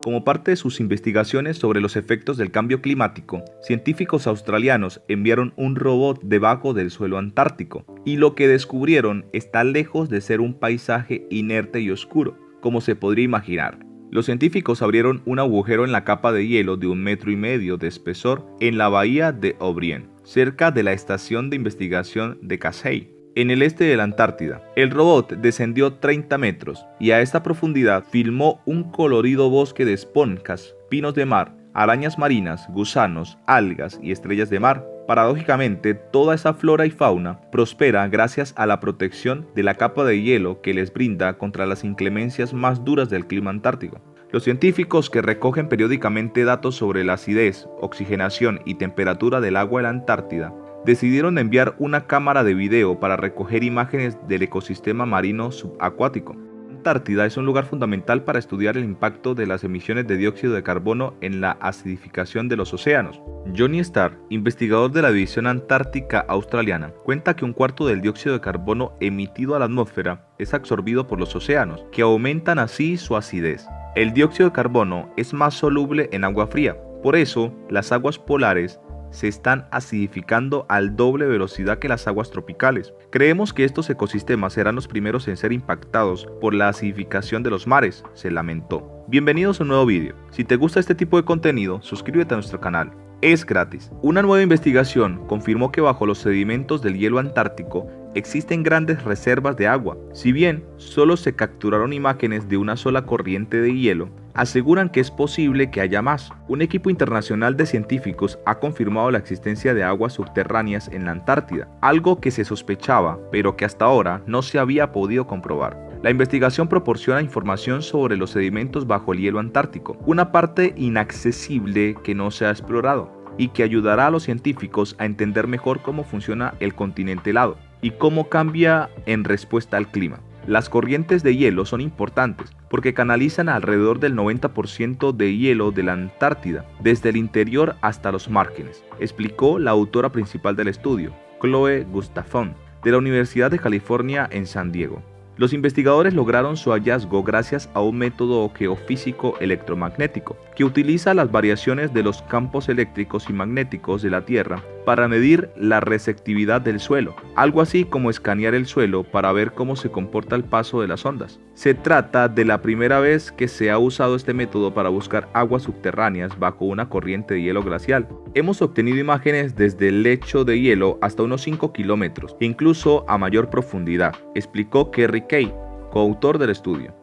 Como parte de sus investigaciones sobre los efectos del cambio climático, científicos australianos enviaron un robot debajo del suelo antártico, y lo que descubrieron está lejos de ser un paisaje inerte y oscuro, como se podría imaginar. Los científicos abrieron un agujero en la capa de hielo de 1,5 metros de espesor en la bahía de O'Brien, cerca de la estación de investigación de Casey, en el este de la Antártida. El robot descendió 30 metros y a esta profundidad filmó un colorido bosque de esponjas, pinos de mar, arañas marinas, gusanos, algas y estrellas de mar. Paradójicamente, toda esa flora y fauna prospera gracias a la protección de la capa de hielo que les brinda contra las inclemencias más duras del clima antártico. Los científicos que recogen periódicamente datos sobre la acidez, oxigenación y temperatura del agua de la Antártida decidieron enviar una cámara de video para recoger imágenes del ecosistema marino subacuático. La Antártida es un lugar fundamental para estudiar el impacto de las emisiones de dióxido de carbono en la acidificación de los océanos. Johnny Starr, investigador de la División Antártica Australiana, cuenta que 1/4 del dióxido de carbono emitido a la atmósfera es absorbido por los océanos, que aumentan así su acidez. El dióxido de carbono es más soluble en agua fría, por eso las aguas polares se están acidificando al doble velocidad que las aguas tropicales. Creemos que estos ecosistemas serán los primeros en ser impactados por la acidificación de los mares, se lamentó. Bienvenidos a un nuevo vídeo. Si te gusta este tipo de contenido, suscríbete a nuestro canal. Es gratis. Una nueva investigación confirmó que bajo los sedimentos del hielo antártico existen grandes reservas de agua. Si bien solo se capturaron imágenes de una sola corriente de hielo, aseguran que es posible que haya más. Un equipo internacional de científicos ha confirmado la existencia de aguas subterráneas en la Antártida, algo que se sospechaba, pero que hasta ahora no se había podido comprobar. La investigación proporciona información sobre los sedimentos bajo el hielo antártico, una parte inaccesible que no se ha explorado, y que ayudará a los científicos a entender mejor cómo funciona el continente helado y cómo cambia en respuesta al clima. Las corrientes de hielo son importantes porque canalizan alrededor del 90% de hielo de la Antártida, desde el interior hasta los márgenes, explicó la autora principal del estudio, Chloe Gustafson, de la Universidad de California en San Diego. Los investigadores lograron su hallazgo gracias a un método geofísico electromagnético que utiliza las variaciones de los campos eléctricos y magnéticos de la Tierra para medir la receptividad del suelo, algo así como escanear el suelo para ver cómo se comporta el paso de las ondas. Se trata de la primera vez que se ha usado este método para buscar aguas subterráneas bajo una corriente de hielo glacial. Hemos obtenido imágenes desde el lecho de hielo hasta unos 5 kilómetros, incluso a mayor profundidad, explicó Kerry Kay, coautor del estudio.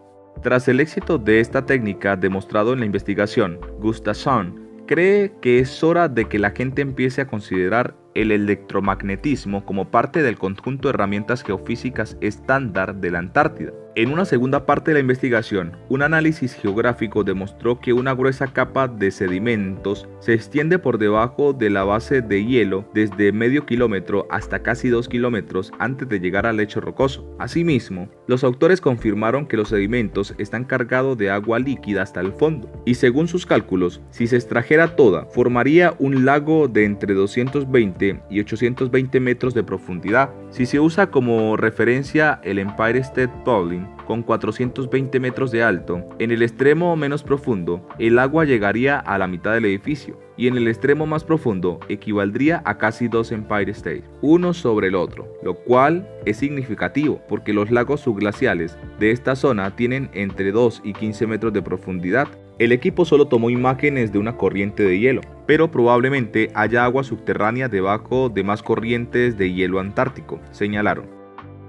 Tras el éxito de esta técnica demostrado en la investigación, Gustafson cree que es hora de que la gente empiece a considerar el electromagnetismo como parte del conjunto de herramientas geofísicas estándar de la Antártida. En una segunda parte de la investigación, un análisis geográfico demostró que una gruesa capa de sedimentos se extiende por debajo de la base de hielo desde medio kilómetro hasta casi 2 kilómetros antes de llegar al lecho rocoso. Asimismo, los autores confirmaron que los sedimentos están cargados de agua líquida hasta el fondo, y según sus cálculos, si se extrajera toda, formaría un lago de entre 220 y 820 metros de profundidad. Si se usa como referencia el Empire State Building, con 420 metros de alto, en el extremo menos profundo, el agua llegaría a la mitad del edificio, y en el extremo más profundo equivaldría a casi 2 Empire State, uno sobre el otro, lo cual es significativo porque los lagos subglaciales de esta zona tienen entre 2 y 15 metros de profundidad. El equipo solo tomó imágenes de una corriente de hielo, pero probablemente haya agua subterránea debajo de más corrientes de hielo antártico, señalaron.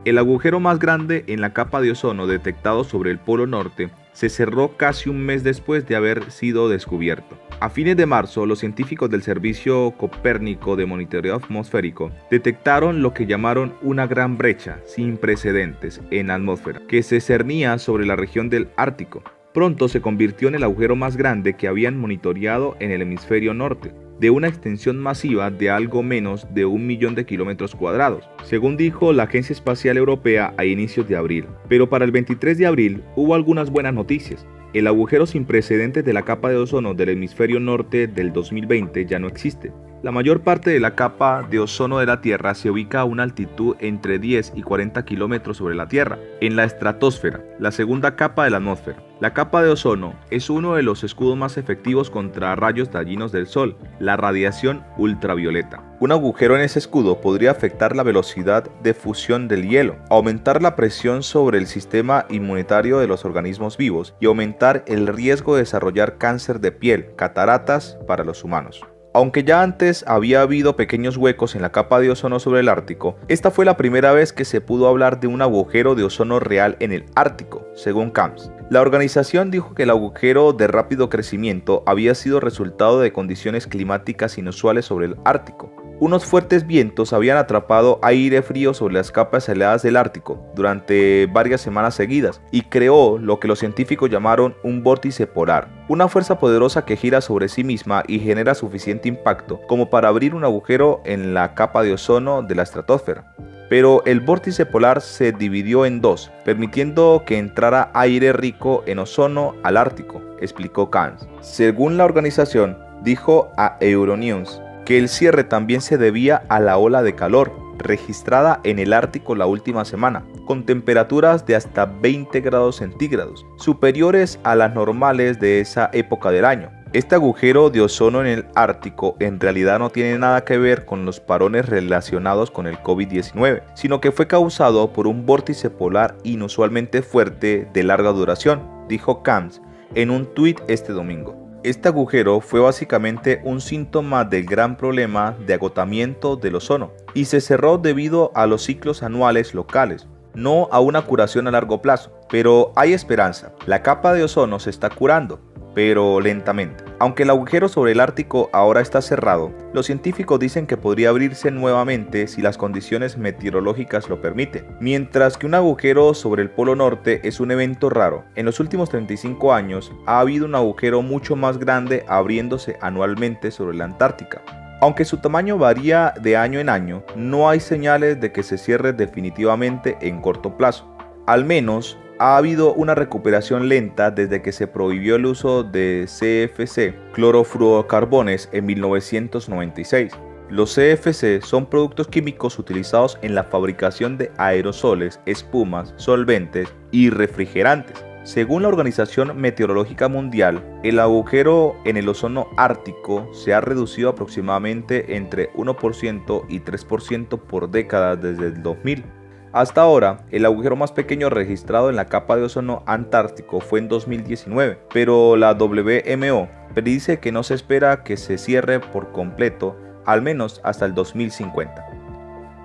El agujero más grande en la capa de ozono detectado sobre el Polo Norte se cerró casi un mes después de haber sido descubierto. A fines de marzo, los científicos del Servicio Copérnico de Monitoreo Atmosférico detectaron lo que llamaron una gran brecha sin precedentes en la atmósfera, que se cernía sobre la región del Ártico. Pronto se convirtió en el agujero más grande que habían monitoreado en el hemisferio norte, de una extensión masiva de algo menos de 1 millón de kilómetros cuadrados, según dijo la Agencia Espacial Europea a inicios de abril. Pero para el 23 de abril hubo algunas buenas noticias. El agujero sin precedentes de la capa de ozono del hemisferio norte del 2020 ya no existe. La mayor parte de la capa de ozono de la Tierra se ubica a una altitud entre 10 y 40 kilómetros sobre la Tierra, en la estratosfera, la segunda capa de la atmósfera. La capa de ozono es uno de los escudos más efectivos contra rayos dañinos del Sol, la radiación ultravioleta. Un agujero en ese escudo podría afectar la velocidad de fusión del hielo, aumentar la presión sobre el sistema inmunitario de los organismos vivos y aumentar el riesgo de desarrollar cáncer de piel, cataratas para los humanos. Aunque ya antes había habido pequeños huecos en la capa de ozono sobre el Ártico, esta fue la primera vez que se pudo hablar de un agujero de ozono real en el Ártico, según CAMS. La organización dijo que el agujero de rápido crecimiento había sido resultado de condiciones climáticas inusuales sobre el Ártico. Unos fuertes vientos habían atrapado aire frío sobre las capas heladas del Ártico durante varias semanas seguidas y creó lo que los científicos llamaron un vórtice polar, una fuerza poderosa que gira sobre sí misma y genera suficiente impacto como para abrir un agujero en la capa de ozono de la estratosfera. Pero el vórtice polar se dividió en dos, permitiendo que entrara aire rico en ozono al Ártico, explicó CAMS. Según la organización, dijo a Euronews que el cierre también se debía a la ola de calor registrada en el Ártico la última semana, con temperaturas de hasta 20 grados centígrados, superiores a las normales de esa época del año. Este agujero de ozono en el Ártico en realidad no tiene nada que ver con los parones relacionados con el COVID-19, sino que fue causado por un vórtice polar inusualmente fuerte de larga duración, dijo CAMS en un tuit este domingo. Este agujero fue básicamente un síntoma del gran problema de agotamiento del ozono y se cerró debido a los ciclos anuales locales, no a una curación a largo plazo. Pero hay esperanza, la capa de ozono se está curando, pero lentamente. Aunque el agujero sobre el Ártico ahora está cerrado, los científicos dicen que podría abrirse nuevamente si las condiciones meteorológicas lo permiten. Mientras que un agujero sobre el Polo Norte es un evento raro, en los últimos 35 años ha habido un agujero mucho más grande abriéndose anualmente sobre la Antártica. Aunque su tamaño varía de año en año, no hay señales de que se cierre definitivamente en corto plazo. Al menos, ha habido una recuperación lenta desde que se prohibió el uso de CFC, clorofluorocarbones, en 1996. Los CFC son productos químicos utilizados en la fabricación de aerosoles, espumas, solventes y refrigerantes. Según la Organización Meteorológica Mundial, el agujero en el ozono ártico se ha reducido aproximadamente entre 1% y 3% por década desde el 2000. Hasta ahora, el agujero más pequeño registrado en la capa de ozono antártico fue en 2019, pero la WMO predice que no se espera que se cierre por completo, al menos hasta el 2050.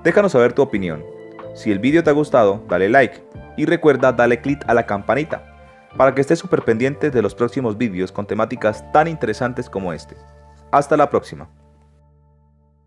Déjanos saber tu opinión. Si el vídeo te ha gustado, dale like y recuerda darle click a la campanita para que estés súper pendiente de los próximos vídeos con temáticas tan interesantes como este. Hasta la próxima.